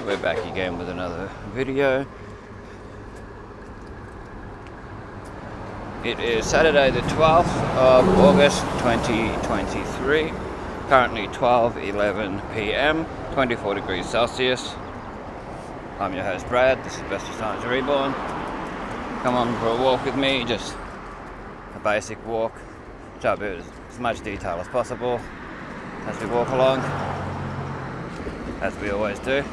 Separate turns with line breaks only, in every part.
we're back again with another video. It is Saturday the 12th of August 2023, currently 12:11 p.m, 24 degrees Celsius. I'm your host Brad, this is Bestestimes Reborn. Come on for a walk with me, just a basic walk, try to do as much detail as possible as we walk along, as we always do,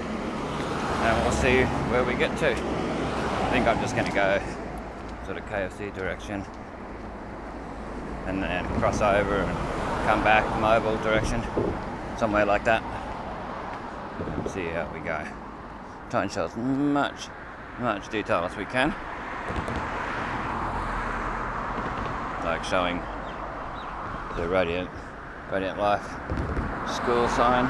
and we'll see where we get to. I think I'm just going to go sort of KFC direction and then cross over and come back Mobil direction, somewhere like that. See how we go. Try and show as much detail as we can, like showing the Radiant Life school sign.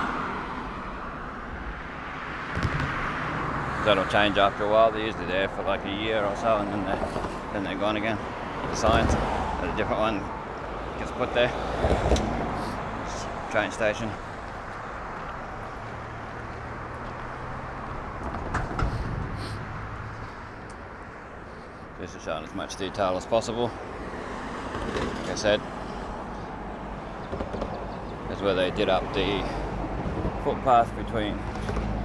That'll change after a while. They're usually there for like a year or so, and then they're gone again. The signs, a different one gets put there. Train station. Just to show as much detail as possible. Like I said, that's where they did up the footpath between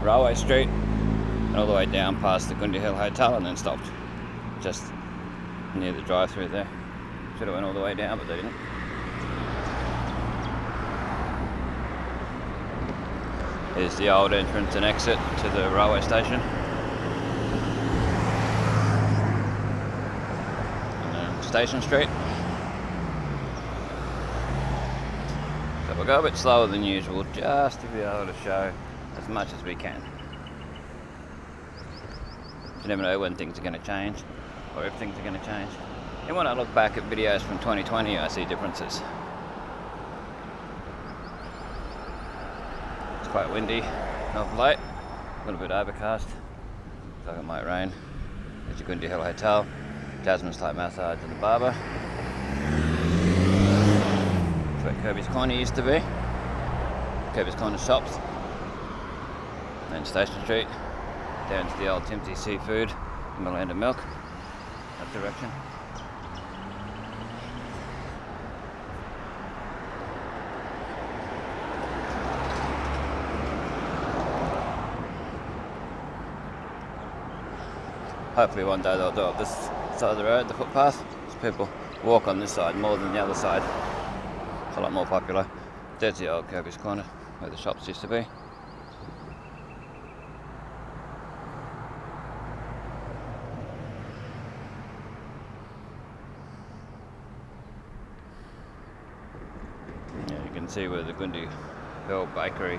Railway Street and all the way down past the Gundy Hill Hotel, and then stopped just near the drive-through there. Should have went all the way down, but they didn't. Here's the old entrance and exit to the railway station. And then Station Street. So we'll go a bit slower than usual, just to be able to show as much as we can. You never know when things are going to change, or if things are going to change. And when I look back at videos from 2020, I see differences. It's quite windy of late, a little bit overcast. Looks like it might rain. There's the Gundy Hill Hotel, Jasmine's Thai Massage and the barber. That's where Kirby's Corner used to be. Kirby's Corner shops. And then Station Street, down to the old Timsy Seafood and the Land of Milk, that direction. Hopefully one day they'll do up this side of the road, the footpath, so people walk on this side more than the other side. It's a lot more popular. There's the old Kirby's Corner, where the shops used to be. You can see where the Gundy Hill Bakery,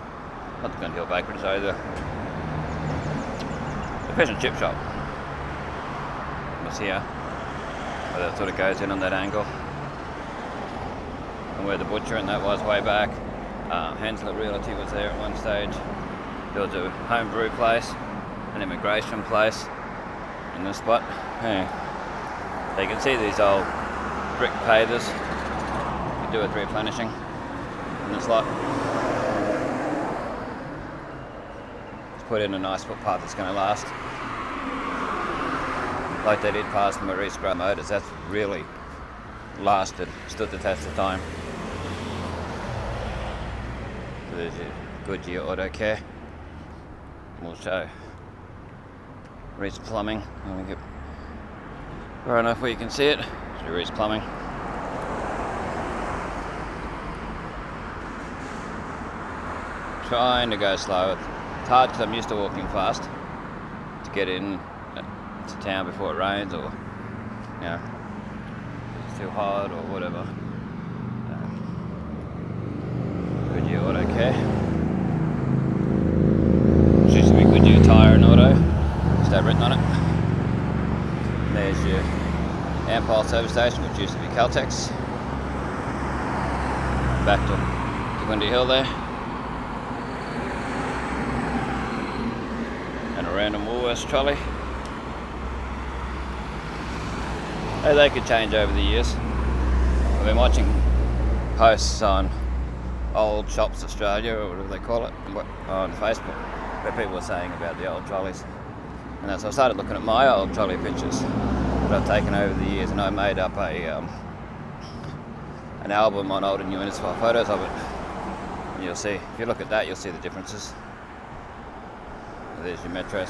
not the Gundy Hill Bakery, sorry, the fish and chip shop was here, where that sort of goes in on that angle, and where the butcher and that was way back. Hensler Realty was there at one stage. There was a home brew place, an immigration place in this spot. Yeah. So you can see these old brick pavers. You do with replenishing in this lot. Let's put in a nice footpath that's going to last. Like they did past Maurice Gray Motors, that's really lasted, stood the test of time. So there's your Goodyear Auto Care. We'll show Reese Plumbing when we get far enough where you can see it. So Reese Plumbing. Trying to go slow. It's hard because I'm used to walking fast to get in to town before it rains, or you know, it's too hot or whatever. Goodyear Auto Care. It used to be Goodyear Tire and Auto, just have written on it. And there's your Ampol service station, which used to be Caltex. Back to Gundy Hill there. And a random Woolworths trolley. Hey, they could change over the years. I've been watching posts on Old Shops Australia, or whatever they call it, on Facebook. where people were saying about the old trolleys. And so I started looking at my old trolley pictures that I've taken over the years, and I made up an album on old and new Innisfail photos of it. And you'll see, if you look at that, you'll see the differences. There's your Metro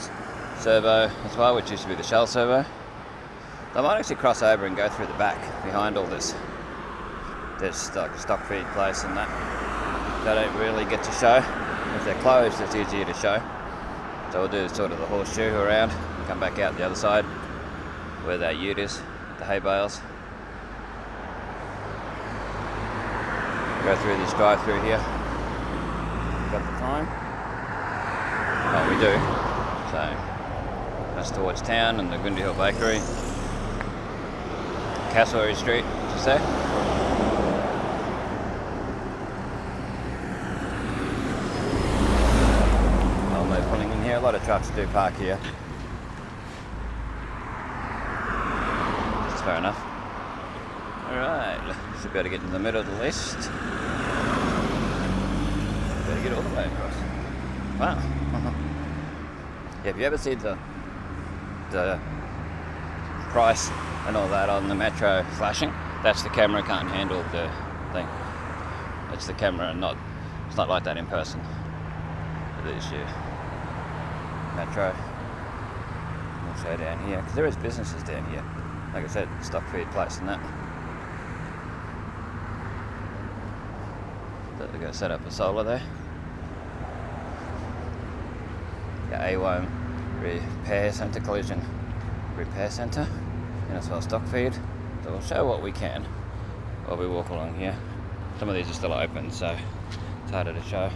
servo as well, which used to be the Shell servo. I might actually cross over and go through the back behind all this. There's like a stock feed place and that they don't really get to show. If they're closed, it's easier to show. So we'll do sort of the horseshoe around and come back out the other side where that ute is, the hay bales. Go through this drive-through here. Got the time? Oh, we do. So that's towards town and the Gundy Hill Bakery. Castlereagh Street, just there. Oh, they're pulling in here. A lot of trucks do park here. That's fair enough. Alright, should be able to get in the middle of the list. Better get all the way across. Wow. Yeah, if you ever see the price and all that on the Metro flashing, that's the camera, can't handle the thing. It's the camera and it's not like that in person. It is your Metro. We'll show down here, because there is businesses down here. Like I said, stock feed place and that. They're going to set up a solar there. Yeah, A1 Repair Centre, Collision Repair Centre. Innisfail stock feed. So we'll show what we can while we walk along here. Some of these are still open, so it's harder to show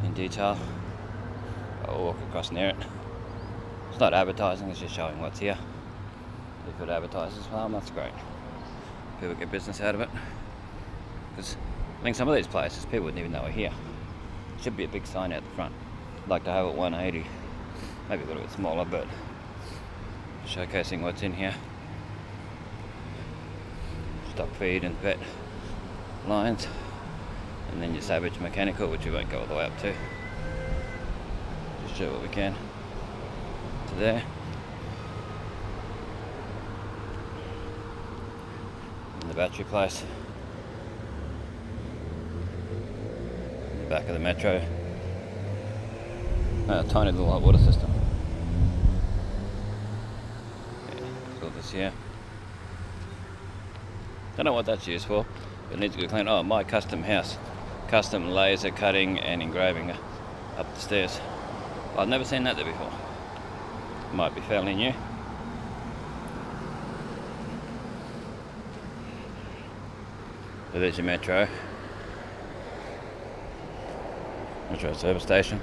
in detail. I'll walk across near it. It's not advertising, it's just showing what's here. If it advertises well, that's great. People get business out of it. Because I think some of these places people wouldn't even know are here. Should be a big sign out the front. I'd like to have it 180. Maybe a little bit smaller, but showcasing what's in here. Stock feed and vet lines, and then your Savage mechanical, which we won't go all the way up to. Just show what we can to there. And the battery place. In the back of the Metro. A tiny little hot water system. This here. Don't know what that's used for, but it needs to be cleaned. Oh, my custom house. Custom laser cutting and engraving up the stairs. I've never seen that there before. Might be fairly new. So there's your Metro. Metro service station.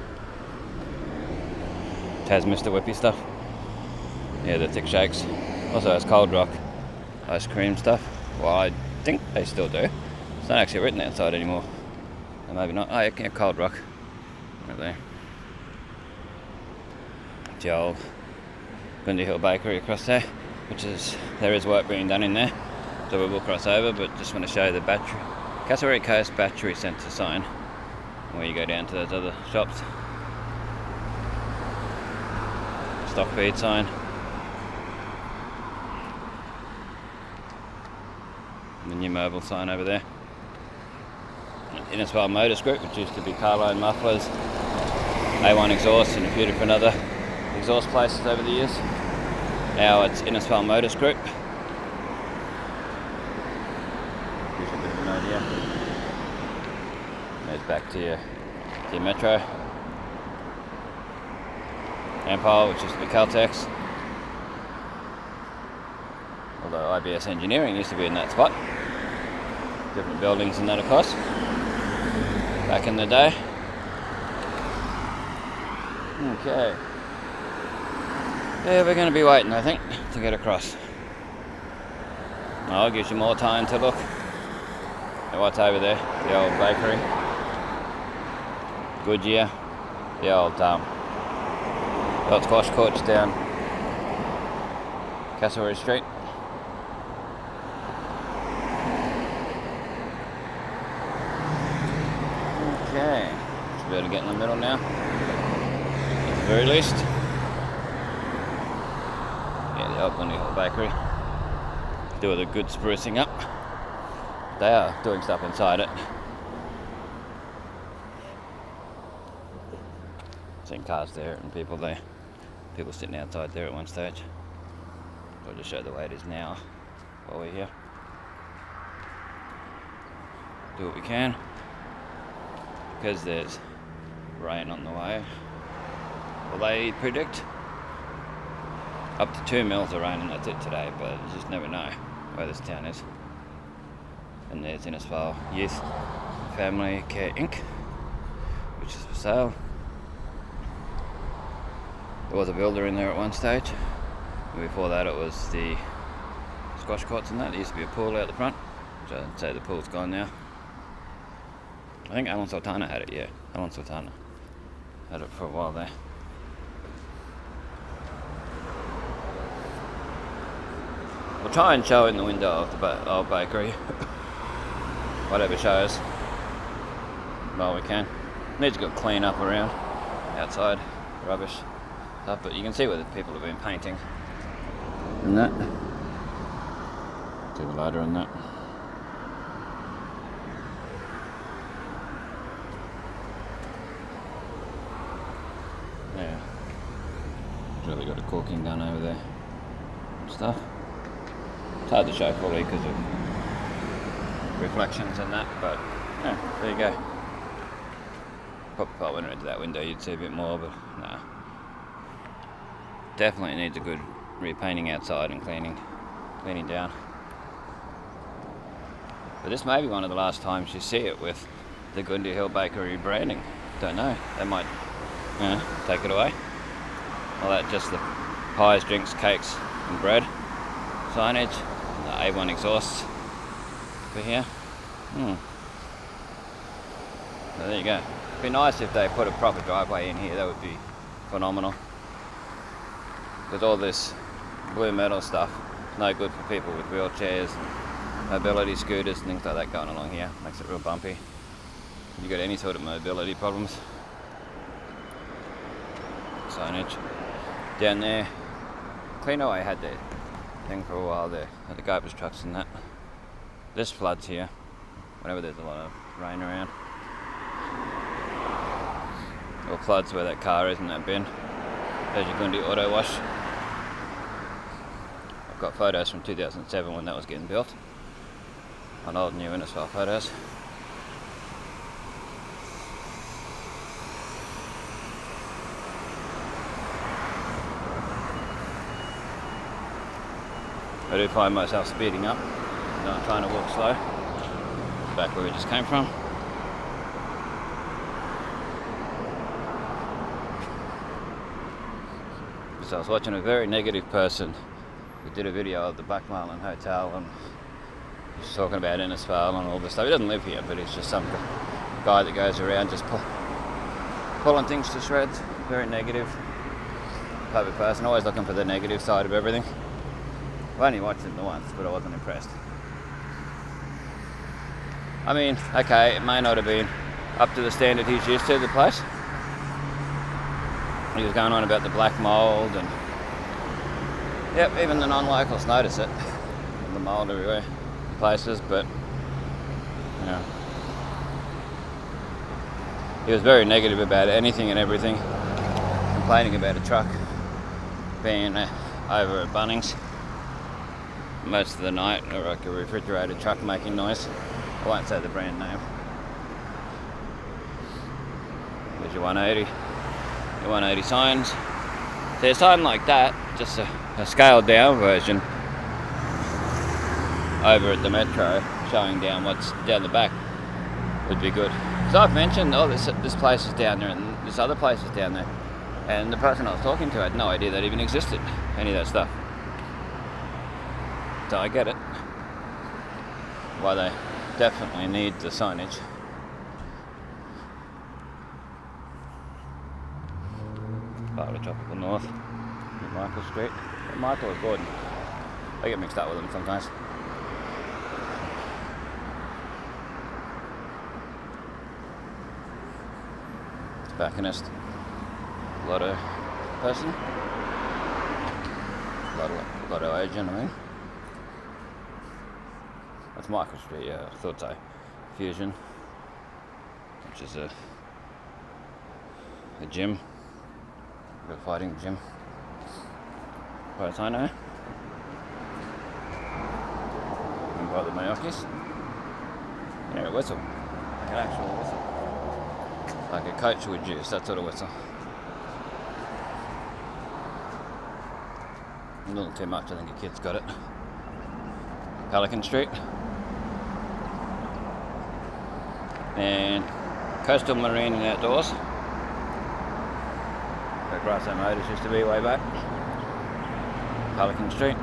It has Mr. Whippy stuff. Yeah, the thick shakes. Also has Cold Rock ice cream stuff. Well, I think they still do. It's not actually written outside anymore. Or maybe not. Oh, yeah, Cold Rock. Right there. The old Gundy Hill Bakery across there, there is work being done in there. So we will cross over, but just want to show you the battery. Castlereagh Coast Battery Centre sign. Where you go down to those other shops. Stock feed sign. The new Mobil sign over there. Innisfail Motors Group, which used to be Carline Mufflers, A1 Exhaust, and a few different other exhaust places over the years. Now it's Innisfail Motors Group. Gives you a bit of an idea. There's back to your Metro. Ampol, which used to be Caltex. Although IBS Engineering used to be in that spot. Different buildings and that, of course. Back in the day. Okay. Yeah, we're going to be waiting, I think, to get across. I'll give you more time to look at what's over there. The old bakery. Goodyear. The old squash courts down Castlereagh Street. Okay, should be able to get in the middle now. very least. Yeah, the old Innisfail bakery. Do with a good sprucing up. They are doing stuff inside it. Seen cars there and people there. People sitting outside there at one stage. I'll just show the way it is now while we're here. Do what we can. Because there's rain on the way. Well, they predict up to 2 mils of rain and that's it today, but you just never know where this town is. And there's Innisfail Youth Family Care Inc., which is for sale. There was a builder in there at one stage. And before that it was the squash courts and that. There used to be a pool out the front, which I'd say the pool's gone now. I think Alan Sultana had it, yeah. Alan Sultana had it for a while there. We'll try and show it in the window of the old bakery. Whatever shows. Well, we can. Needs to go clean up around outside. Rubbish stuff, but you can see where the people have been painting. And that. Do the ladder and that. Yeah. Really got a caulking done over there. Stuff. It's hard to show fully because of reflections and that, but yeah, there you go. Probably if I went into that window you'd see a bit more, but no. Definitely needs a good repainting outside and cleaning down. But this may be one of the last times you see it with the Gundy Hill Bakery branding. Don't know. They might take it away. Well, that just the pies, drinks, cakes and bread signage. The A1 exhausts for here. So there you go. It'd be nice if they put a proper driveway in here. That would be phenomenal. Because all this blue metal stuff is no good for people with wheelchairs, mobility scooters and things like that going along here. Makes it real bumpy. If you got any sort of mobility problems. Signage. Down there, Cleanaway had their thing for a while there, at the garbage trucks and that. This floods here, whenever there's a lot of rain around. Or floods where that car is in that bin. There's your Gundy Auto Wash. I've got photos from 2007 when that was getting built. On old new Innisfail photos. I do find myself speeding up, not trying to walk slow, back where we just came from. So I was watching a very negative person who did a video of the Black Marlin Hotel and he's talking about Innisfail and all this stuff. He doesn't live here, but he's just some guy that goes around just pulling things to shreds. Very negative type of person, always looking for the negative side of everything. I've only watched it once, but I wasn't impressed. I mean, okay, it may not have been up to the standard he's used to, the place. He was going on about the black mould and... Yep, even the non-locals notice it. The mould everywhere, places, but... You know. He was very negative about anything and everything. Complaining about a truck being over at Bunnings most of the night, or like a refrigerated truck making noise. I won't say the brand name. There's your 180. Your 180 signs. So a sign like that, just a scaled down version over at the Metro, showing down what's down the back, would be good. So I've mentioned, oh, this place is down there and this other place is down there. And the person I was talking to had no idea that even existed, any of that stuff. So I get it. Why they definitely need the signage. Part of Tropical North, Michael Street. Michael or Gordon? I get mixed up with them sometimes. Tobacconist. Lotto. person. A lot of age, you know what I mean? That's Michael Street, yeah, I thought so. Fusion, which is a gym, a fighting gym. As far as I know. And by the Mayokis. Yeah, a whistle. Like an actual whistle. Like a coach would use, that sort of whistle. A little too much, I think the kid's got it. Pelican Street. And Coastal Marine and Outdoors. Where Grassland Motors used to be way back. Pelican Street.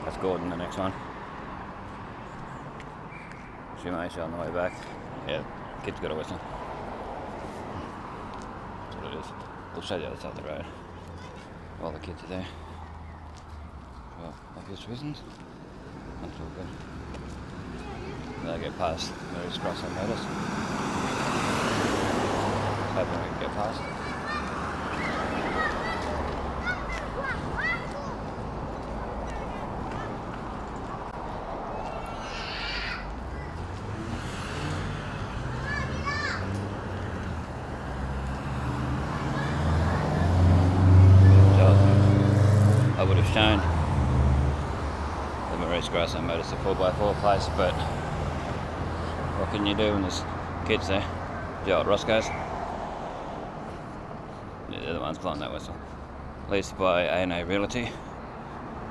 That's Gordon, the next one. Shumaisha on the way back. Yeah, kid's got a whistle. That's what it is. We'll show you the other side of the road while the kids are there. For obvious reasons. That's all good. They'll get past Mary's Cross on notice. Hoping we can get past. I would have shown the Maurice Grassland Motors a 4x4 place, but what can you do when there's kids there? The old Roscoe's. Yeah, they're the ones blowing that whistle. Leased by A&A Realty.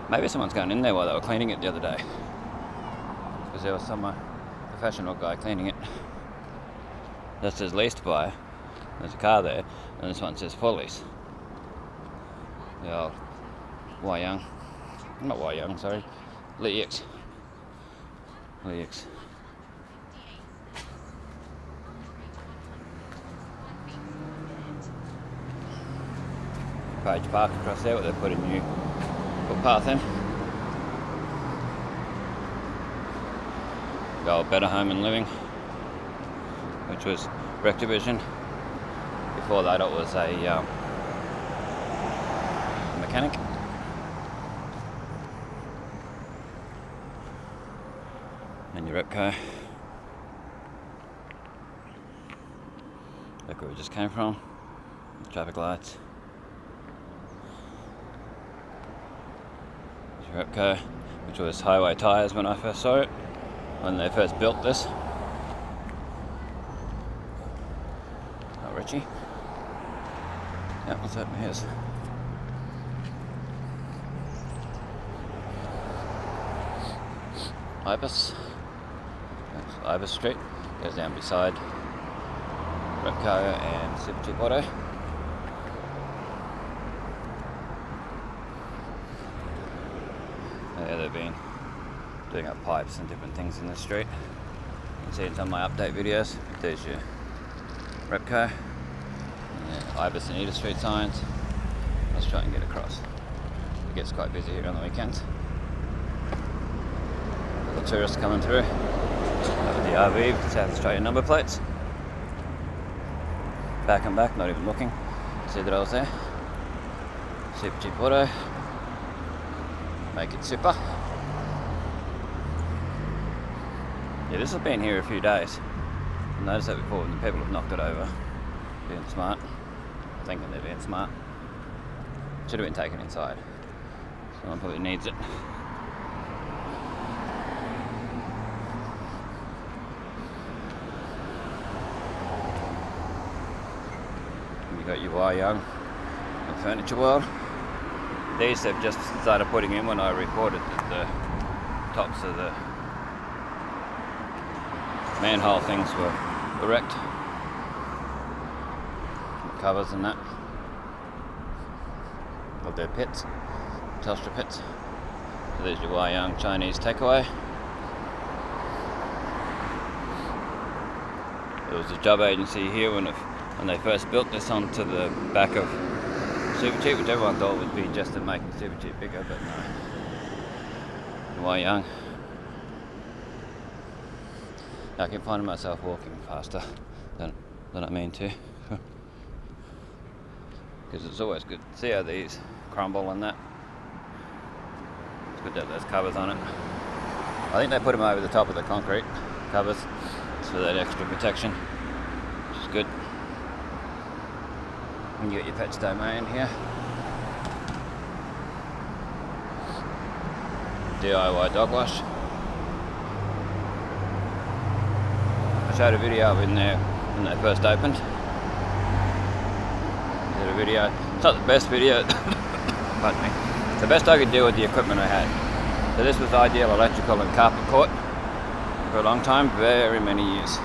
Maybe someone's going in there while they were cleaning it the other day. Because there was some professional guy cleaning it. That says leased by. There's a car there, and this one says for lease. The old Wyong. Not Wyong, sorry. Lex. Page Park across there, where they put a new footpath in. The old Better Home and Living, which was Rec Division. Before that it was a mechanic. And your Repco. Look where we just came from. Traffic lights. Your Repco, which was Highway Tyres when I first saw it, when they first built this. Oh, Richie. Yeah, what's that? Here's. Ibis. That's Ibis Street. Goes down beside Repco and Supercheap Auto. Yeah, they've been doing up pipes and different things in the street. You can see it on my update videos. There's your Repco. And Ibis and Eda Street signs. Let's try and get across. It gets quite busy here on the weekends. Tourists coming through over the RV with the South Australian number plates. Back and back, not even looking. See that I was there. Supercheap Auto. Make it super. Yeah, this has been here a few days. I've noticed that before when the people have knocked it over. Being smart. Thinking they're being smart. Should have been taken inside. Someone probably needs it. Got your Wyong and Furniture World. These they've just started putting in when I recorded that the tops of the manhole things were wrecked. The covers and that. Of their pits, Telstra pits. So there's your Wyong Chinese takeaway. There was a job agency here when they first built this onto the back of Supercheap, which everyone thought would be just to make Supercheap bigger, but no. Wyong. I keep finding myself walking faster than I mean to. Because it's always good. See how these crumble and that? It's good to have those covers on it. I think they put them over the top of the concrete covers for that extra protection, which is good. And you got your Pet's Domain here. DIY dog wash. I showed a video of it in there when they first opened. Did a video. It's not the best video. Pardon me. It's the best I could do with the equipment I had. So this was Ideal Electrical and Carpet Court for a long time, very many years.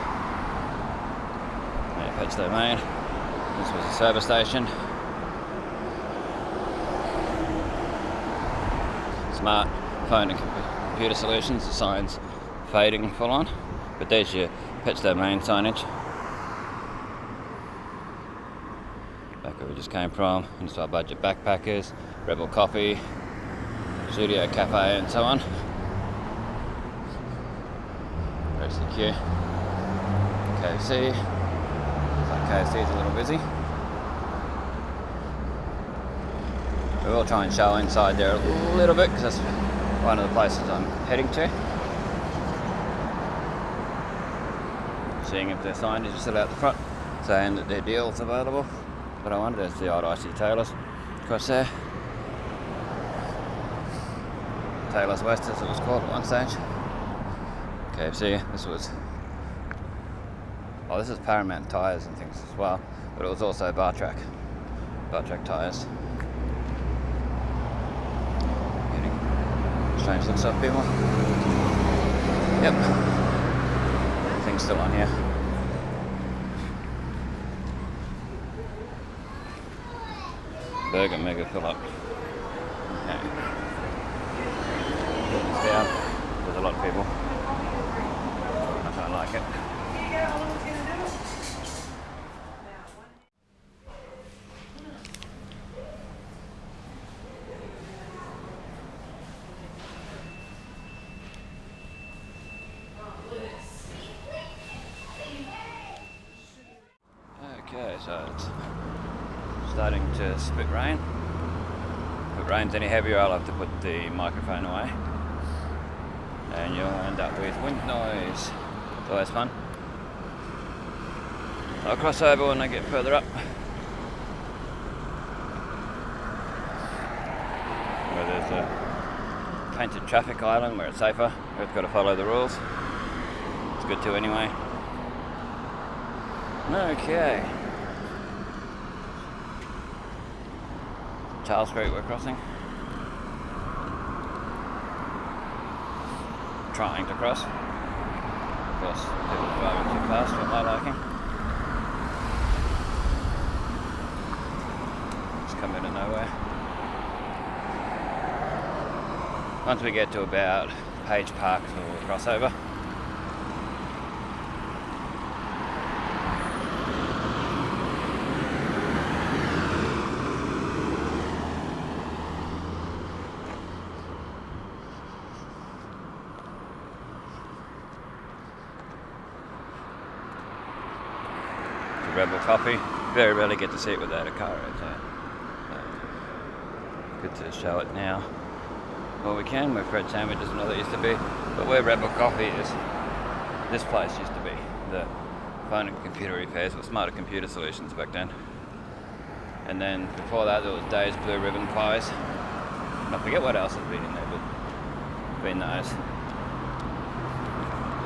Yeah, Pet's Domain. This was a service station. Smart phone and computer solutions. The sign's fading full on, but there's your Pet's Domain signage. Back where we just came from. Innisfail Budget Backpackers, Rebel Coffee, Studio Cafe, and so on. There's the queue. KFC. Looks like KFC's a little busy. We will try and show inside there a little bit because that's one of the places I'm heading to. Seeing if their signage is still out the front saying that their deal's available. But I wonder, there's the old Aussie Taylor's across there. Taylor's West, as it was called at one stage. KFC, this was... Oh, this is Paramount tyres and things as well. But it was also Bar Track tyres. Getting strange looks up people. Yep. Thing's still on here. Burger mega fill up. Okay. It's down. There's a lot of people. I don't like it. Okay, so it's starting to spit rain. If it rains any heavier, I'll have to put the microphone away. And you'll end up with wind noise. It's always fun. I'll cross over when I get further up. Where there's a painted traffic island where it's safer. We've got to follow the rules. It's good to anyway. Okay. Charles Street we're crossing. Trying to cross. Of course, people are driving too fast for my liking. Just come out of nowhere. Once we get to about Page Park, we'll cross over. Rebel Coffee. Very rarely get to see it without a car outside. Good to show it now. Well, we can. We're Fred Sandwiches and all that used to be. But where Rebel Coffee is, this place used to be. The phone and computer repairs with Smarter Computer Solutions back then. And then before that, there was Dave's Blue Ribbon Pies. I forget what else has been in there, but been those.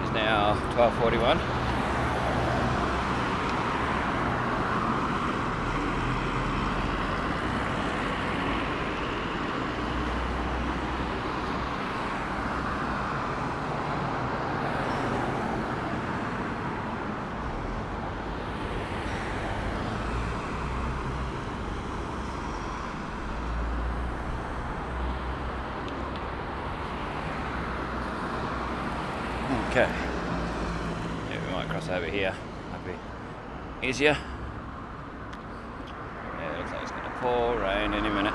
It's now 12:41. Okay. Yeah, we might cross over here. Might be easier. Yeah, it looks like it's going to pour rain any minute.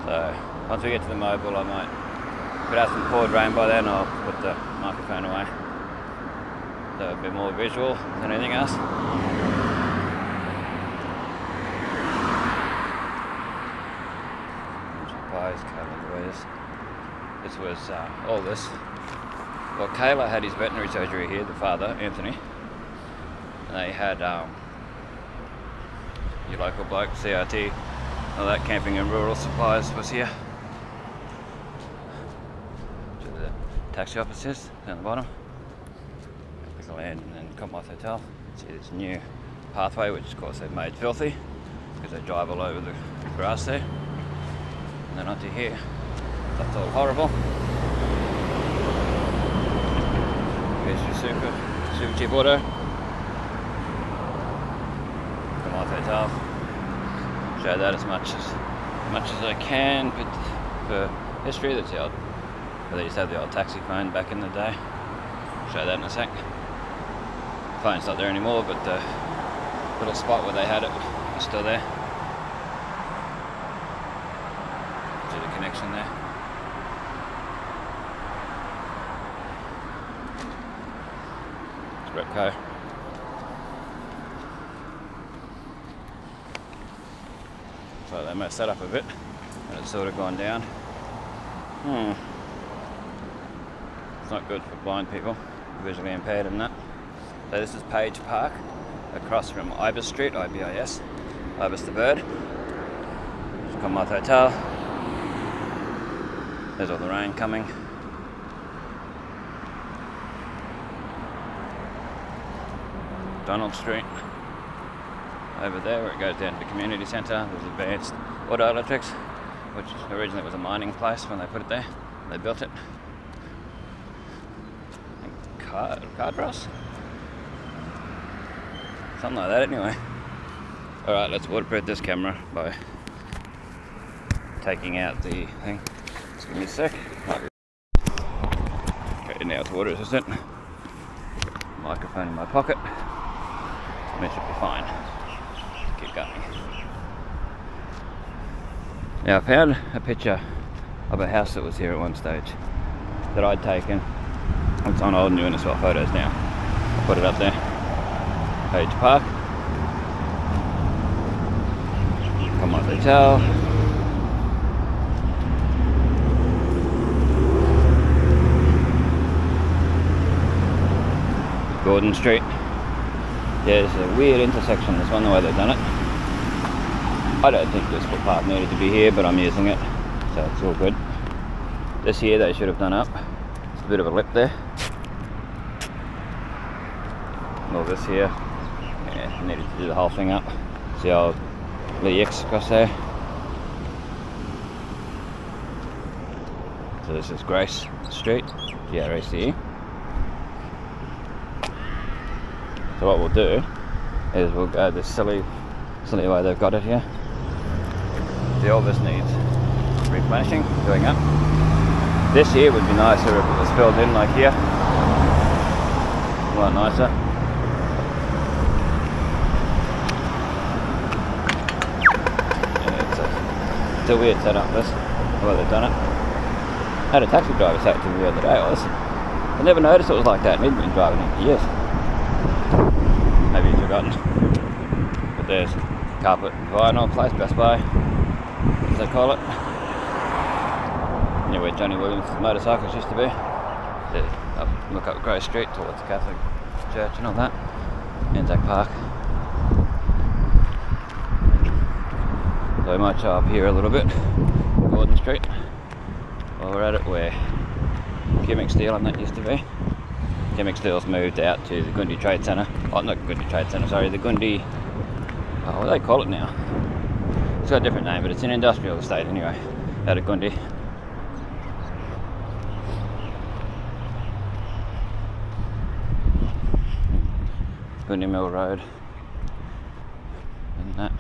So, once we get to the Mobil, I might, if it hasn't poured rain by then, I'll put the microphone away. So a bit more visual than anything else. This was all this. Well, Kayla had his veterinary surgery here, the father, Anthony. They had your local bloke, CRT, all that camping and rural supplies was here. To the taxi offices down the bottom. We can land and then Commonwealth Hotel. See this new pathway, which of course they've made filthy because they drive all over the grass there. And then onto here. That's all horrible. Here's your super cheap auto. Commonwealth Hotel. Show that as much as I can, but for history, that's the old. They used to have the old taxi phone back in the day. Show that in a sec. The phone's not there anymore, but the little spot where they had it is still there. See the connection there. It's Repco. So they messed that up a bit, and it's sort of gone down. It's not good for blind people, visually impaired and that. So this is Page Park, across from Ibis Street, IBIS, Ibis the Bird. There's Commonwealth Hotel. There's all the rain coming. Donald Street. Over there where it goes down to the community centre, there's Advanced Auto Electrics, which originally was a mining place when they put it there. They built it. And Cardross? Something like that anyway. Alright, let's waterproof this camera by taking out the thing. Just give me a sec. Okay, now it's water resistant. Microphone in my pocket. And it should be fine. Keep going. Now I found a picture of a house that was here at one stage that I'd taken. It's on old new Innisfail photos now. I'll put it up there. Page Park. Commonwealth Hotel. Gordon Street. Yeah, it's a weird intersection, this one, the way they've done it. I don't think this footpath needed to be here, but I'm using it, so it's all good. This here they should have done up. It's a bit of a lip there. All this here, yeah, needed to do the whole thing up. See old Lee X across there. So this is Grace Street, GRACE. So what we'll do is we'll go this silly way they've got it here. See, all this needs replenishing, going up. This here would be nicer if it was filled in like here. A lot nicer. Yeah, it's a weird setup, this, the way they've done it. I had a taxi driver say it to me the other day. I never noticed it was like that, and he'd been driving it for years. Maybe you've forgotten. But there's carpet vinyl place, Best Buy, as they call it. Near where Johnny Williams' motorcycles used to be. Look up Grey Street towards the Catholic Church and all that. Anzac Park. So we might show up here a little bit. Gordon Street. While we're at it, where Chemic Steel and that used to be. Chemic Steel's moved out to the Gundi Trade Centre. Oh, not Gundi Trade Centre, sorry, the Gundi... Oh, what do they call it now? It's got a different name, but it's an industrial estate anyway, out of Gundi. Gundi Mill Road. And that.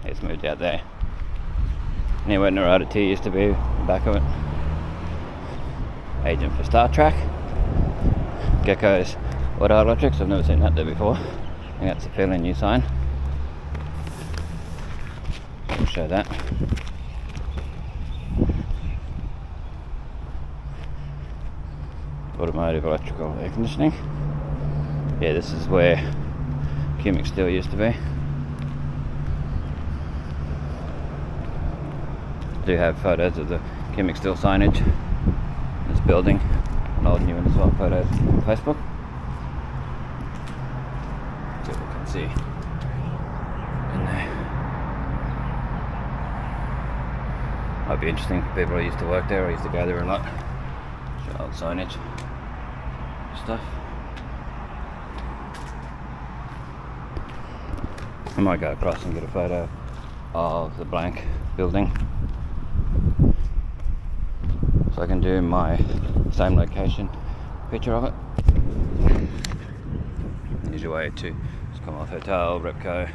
It's moved out there. Near where Narada T used to be, the back of it. Agent for Star Trek. Gecko's Auto Electrics, I've never seen that there before. I think that's a fairly new sign. I'll show that. Automotive electrical air conditioning. Yeah, this is where Cumic Steel used to be. Do have photos of the Cumic Steel signage, this building, and old new Innisfail photos on Facebook. See what we can see in there. Might be interesting for people who used to work there or used to go there a lot. Show old signage stuff. I might go across and get a photo of the blank building, so I can do my same location picture of it. Here's your way to Commonwealth Hotel, Repco,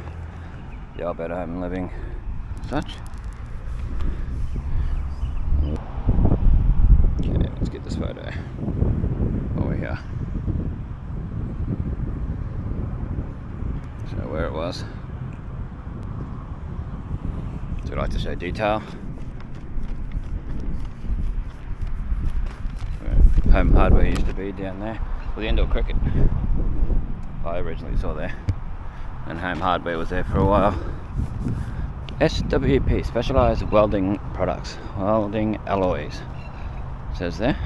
the old better home and living, such. Okay, let's get this photo while we're here. So where it was. So I like to show detail. Where Home Hardware used to be down there. Well, the indoor cricket I originally saw there. And Home Hardware was there for a while. SWP, Specialised Welding Products, Welding Alloys, says there.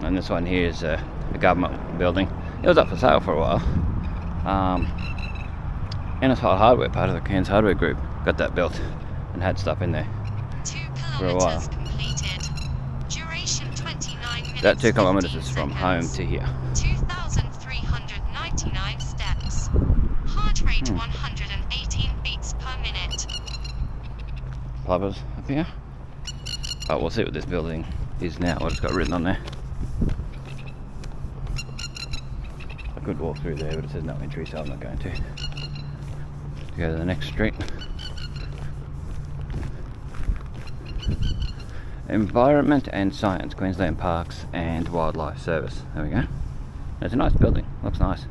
And this one here is a government building. It was up for sale for a while. Innisfail Hardware, part of the Cairns Hardware Group, got that built and had stuff in there for a while.
Completed. Duration 29 minutes.
That 2 kilometres is from home to here.
2,399 steps. Heart rate 118 beats per minute.
Plovers up here. Oh, we'll see what this building is now, what it's got written on there. I could walk through there, but it says no entry, so I'm not going to. Go to the next street. Environment and Science, Queensland Parks and Wildlife Service. There we go. It's a nice building, looks nice.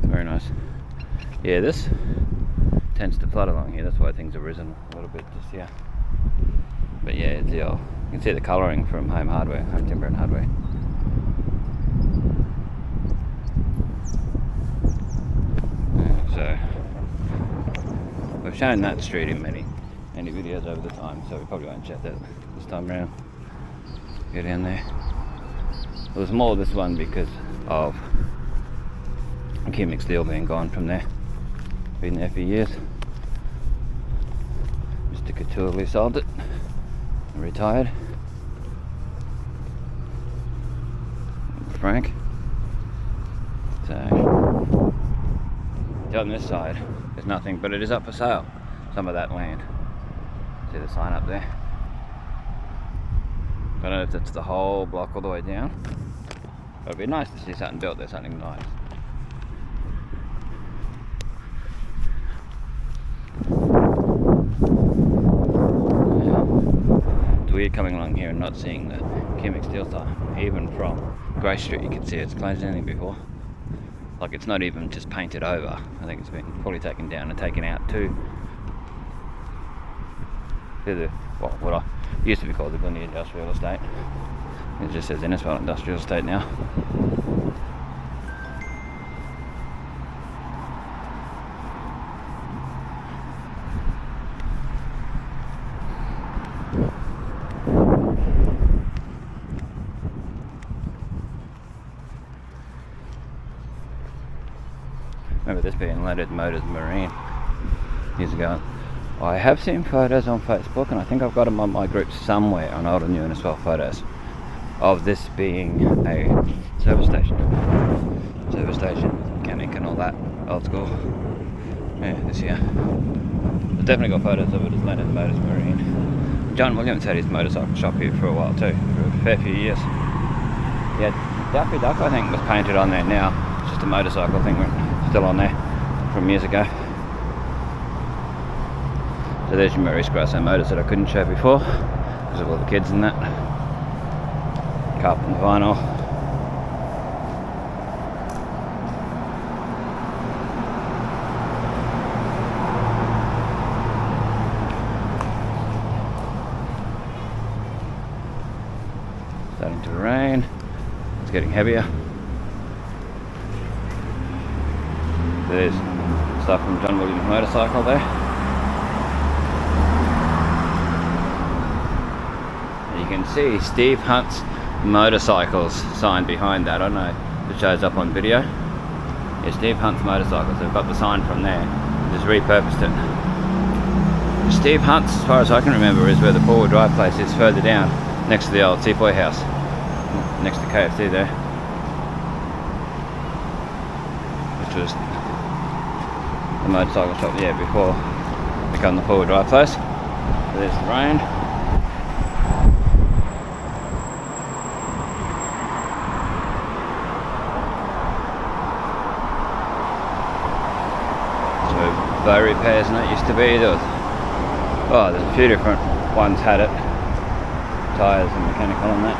Very nice. Yeah, this tends to flood along here, that's why things have risen a little bit just here. But yeah, it's the old, you can see the colouring from Home Hardware, Home Timber and Hardware. So we've shown that street in many videos over the time, so we probably won't chat that this time around. Go down there. It was more this one because of Cumic Steel being gone from there. Been there for years. Mr. Couturely sold it and retired. Frank. So on this side there's nothing, but it is up for sale, some of that land. See the sign up there? I don't know if that's the whole block all the way down, but it'd be nice to see something built there, something nice. Yeah. It's weird coming along here and not seeing the Cumic Steel sign. Even from Grace Street you can see it's closed anything before. Like, it's not even just painted over. I think it's been fully taken down and taken out too. Well, what I used to be called the Bundy Industrial Estate. It just says Innisfail Industrial Estate now. Remember this being Leonard Motors Marine years ago. I have seen photos on Facebook, and I think I've got them on my group somewhere on old and new Innisfail photos of this being a service station, mechanic and all that, old school. Yeah, this here. I've definitely got photos of it as Leonard Motors Marine. John Williams had his motorcycle shop here for a while too, for a fair few years. Yeah, Daffy Duck I think was painted on there now. It's just a motorcycle thing, still on there from years ago. So there's your Maurice Grasso motors that I couldn't show before because of all the kids and that. Carpet and vinyl. Starting to rain. It's getting heavier. There's stuff from John Williams' motorcycle there. And you can see Steve Hunt's motorcycles sign behind that. I don't know if it shows up on video. Yeah, Steve Hunt's motorcycles. They've got the sign from there. Just repurposed it. Steve Hunt's, as far as I can remember, is where the four-wheel drive place is, further down, next to the old Seaboy house, next to KFC there, which was the motorcycle shop, yeah, before it became the four-wheel drive place. So there's the rain. So bow repairs and it used to be. There was, oh, there's a few different ones had it. Tyres and mechanical on that.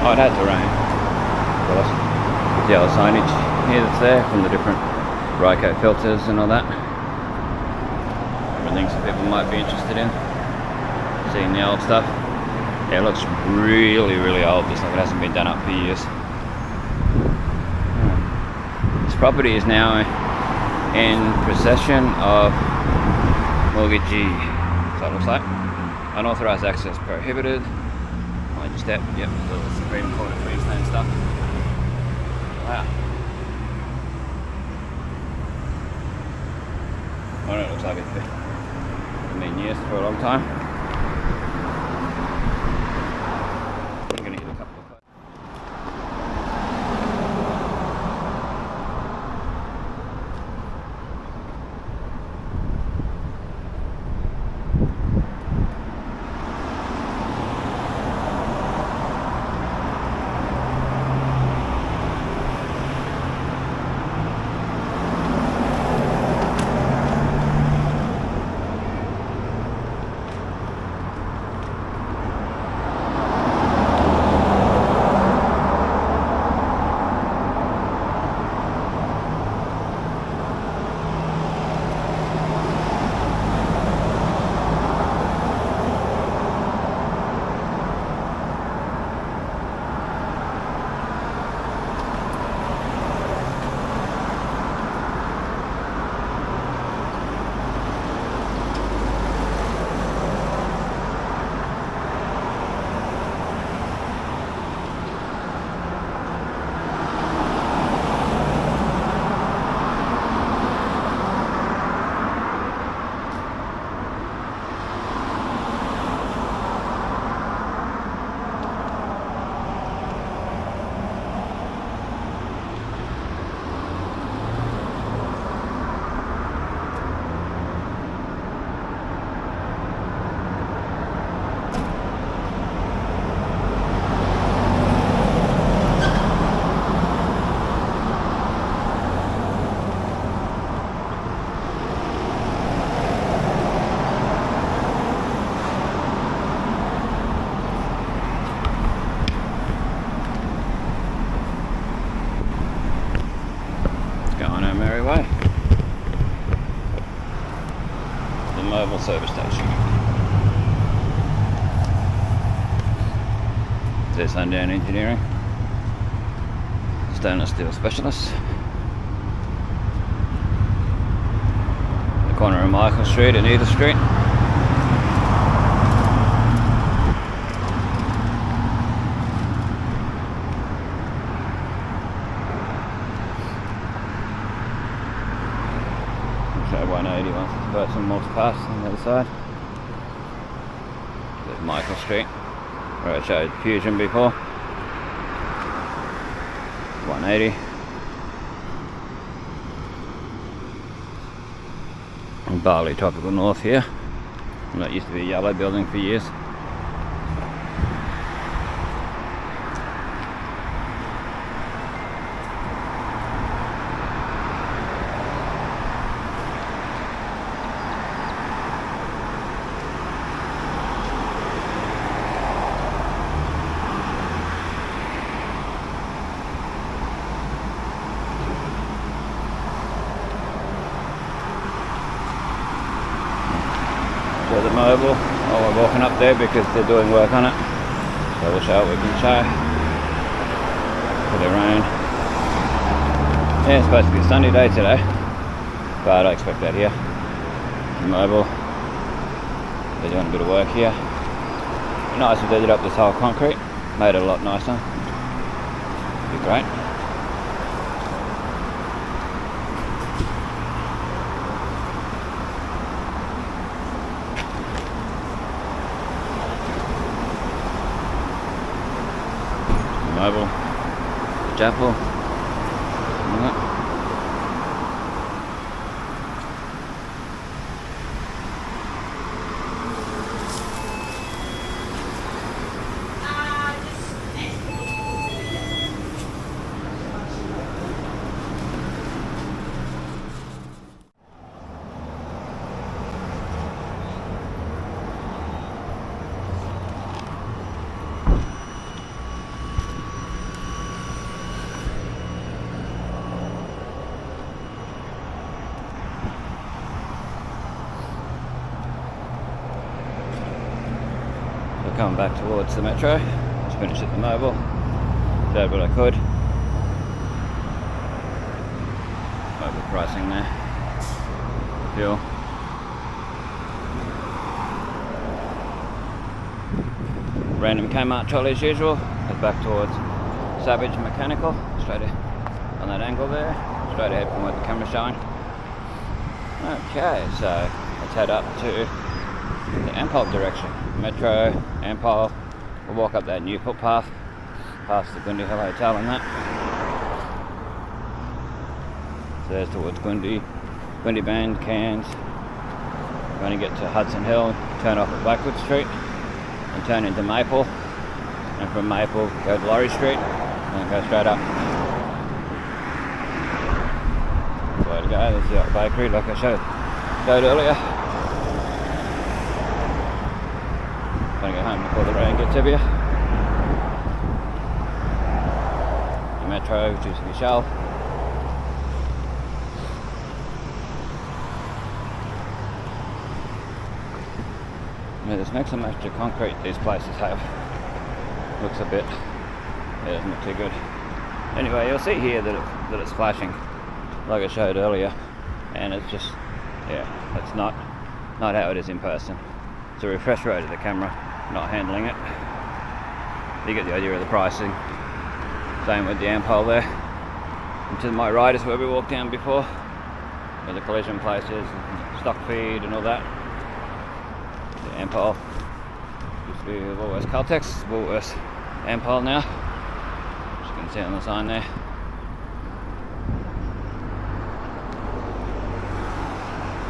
Oh, it had to rain. Of course. The yellow signage here that's there from the different Ryco filters and all that. Everything some people might be interested in. Seeing the old stuff. Yeah, it looks really, really old. Looks like it hasn't been done up for years. This property is now in possession of mortgagee. So it looks like unauthorised access prohibited. Major step. Yep. So the Supreme Court of Queensland stuff. Wow. Well, it looks like it's been used for a long time. I'm going to hit a couple of. Way. The Mobil service station. There's Sundown Engineering. Stainless steel specialists. The corner of Michael Street and Edith Street. Show 180 once this person walks past on the other side. There's Michael Street, where I showed Fusion before. 180. And Bali Tropical North here. And that used to be a yellow building for years. Mobil while we're walking up there because they're doing work on it. So we'll show what we can show for the rain. Yeah, it's supposed to be a sunny day today, but I expect that here. Mobil, they're doing a bit of work here. Nice if they did up this whole concrete, made it a lot nicer. Be great. Mobil, Chapel. Coming back towards the metro. Just finished at the Mobil. Did what I could. Mobil pricing there. Fuel. Random Kmart trolley as usual. Head back towards Savage Mechanical. Straight on that angle there. Straight ahead from where the camera's showing. Okay, so let's head up to the Ampol direction. Metro, Ampol. We'll walk up that new footpath past the Gundi Hill Hotel and that. So there's towards Gundi Bend, Cairns. We're going to get to Hudson Hill, turn off at Blackwood Street and turn into Maple, and from Maple go to Laurie Street and go straight up. That's the way to go. There's the bakery like I showed earlier. Gonna go home before the rain gets heavier. The metro, which is Michelle. Yeah, there's not so much concrete these places have. Looks a bit, yeah, doesn't look too good. Anyway, you'll see here that it's flashing, like I showed earlier, and it's just, yeah, that's not how it is in person. It's a refresh rate of the camera, not handling it. You get the idea of the pricing. Same with the Ampol there. And to my right is where we walked down before, where the collision place is, and stock feed and all that. The Ampol used to be Woolworths Caltex, Woolworths Ampol now. As you can see on the sign there.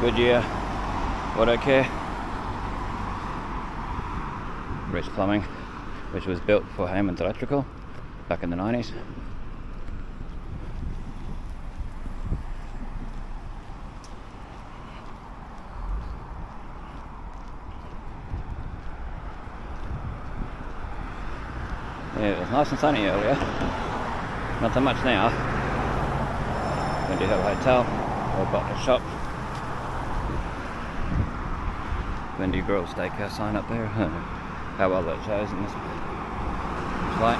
Goodyear, Auto Care. Rich Plumbing, which was built for Hammond's Electrical back in the 90s. Yeah, it was nice and sunny earlier. Not so much now. Windy Hill Hotel, or Butler Shop. Windy Grill Steakhouse sign up there. How well that shows in this light.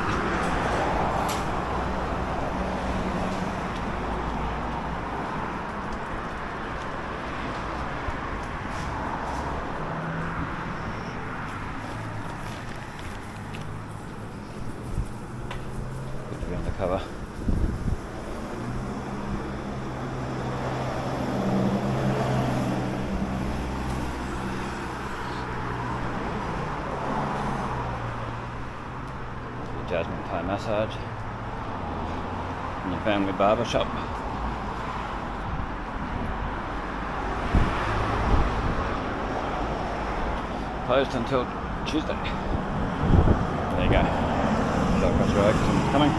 Good to be undercover. Jasmine Thai massage and the family barber shop. Closed until Tuesday. There you go. Shot across the road because someone's coming.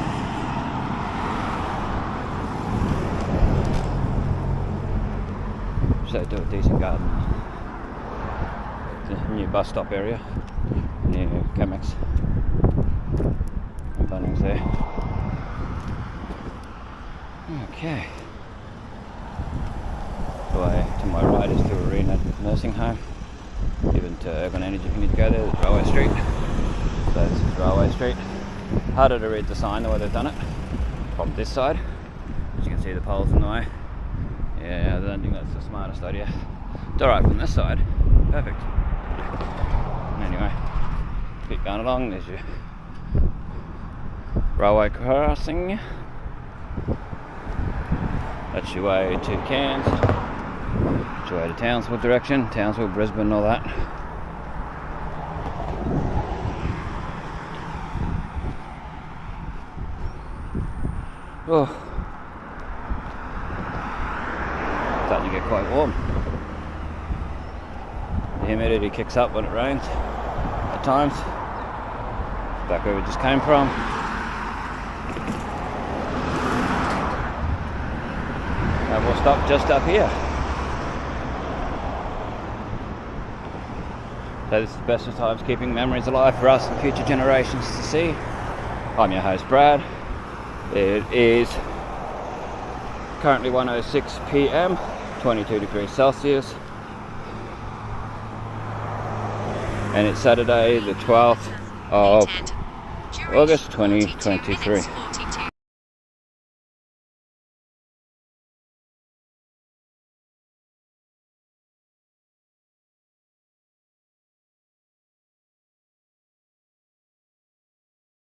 So do a decent garden. It's a new bus stop area near Chemex. Bunnings there. Okay. To my right is the Arena Nursing Home, given to to Urban Energy if you need to go there. There's Railway Street. So this is Railway Street. Harder to read the sign the way they've done it from this side. As you can see, the pole's in the way. Yeah, I don't think that's the smartest idea. It's alright from this side. Perfect. Anyway, keep going along. There's your railway crossing. That's your way to Cairns. That's your way to Townsville direction. Townsville, Brisbane, all that. Oh, starting to get quite warm. The humidity kicks up when it rains at times. Back where we just came from. And we'll stop just up here. So this is the best of times, keeping memories alive for us and future generations to see. I'm your host Brad. It is currently 1:06 p.m, 22 degrees Celsius, and it's Saturday the 12th of August 2023.